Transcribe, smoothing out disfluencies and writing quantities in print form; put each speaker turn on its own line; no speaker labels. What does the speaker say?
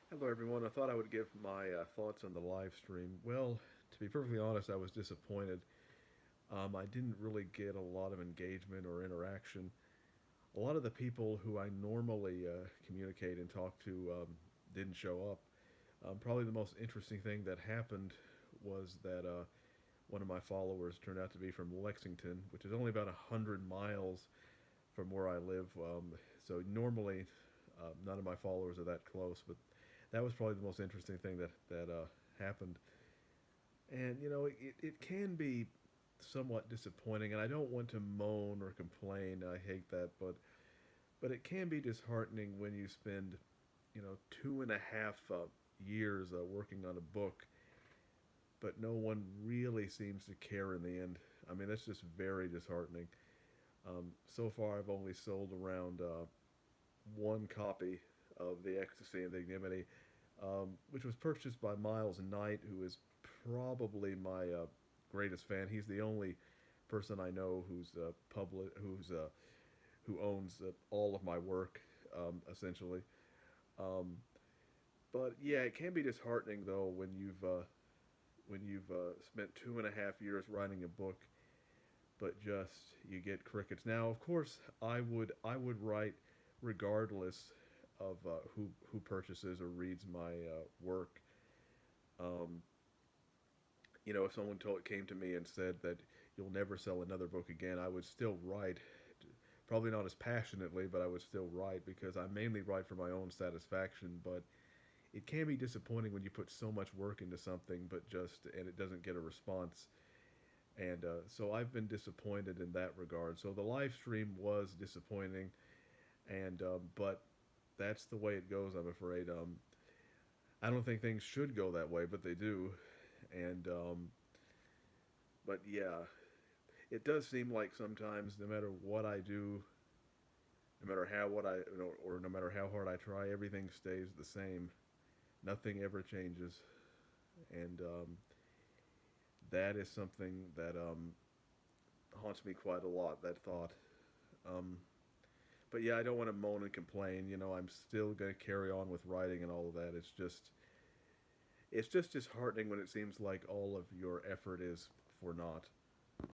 Hello, everyone. I thought I would give my thoughts on the live stream. Well, to be perfectly honest, I was disappointed. I didn't really get a lot of engagement or interaction. A lot of the people who I normally communicate and talk to didn't show up. Probably the most interesting thing that happened was that one of my followers turned out to be from Lexington, which is only about 100 miles from where I live. So normally, none of my followers are that close, but that was probably the most interesting thing that happened. And it can be somewhat disappointing, and I don't want to moan or complain. I hate that, but it can be disheartening when you spend 2.5 years working on a book, but no one really seems to care in the end. I mean, that's just very disheartening. So far, I've only sold around one copy of The Ecstasy and the Ignominy, which was purchased by Miles Knight, who is probably my greatest fan. He's the only person I know who owns all of my work, essentially. Um, but yeah, it can be disheartening though when you've spent 2.5 years writing a book, but just you get crickets. Now, of course, I would write regardless of who purchases or reads my work. Um, if someone came to me and said that you'll never sell another book again, I would still write. Probably not as passionately, but I would still write because I mainly write for my own satisfaction. But it can be disappointing when you put so much work into something, and it doesn't get a response. And so I've been disappointed in that regard. So the live stream was disappointing, and but that's the way it goes. I'm afraid. I don't think things should go that way, but they do. And but yeah, it does seem like sometimes, no matter what I do, no matter how what I or no matter how hard I try, everything stays the same. Nothing ever changes, and that is something that haunts me quite a lot. That thought. Um, but yeah, I don't want to moan and complain. I'm still going to carry on with writing and all of that. It's just disheartening when it seems like all of your effort is for naught.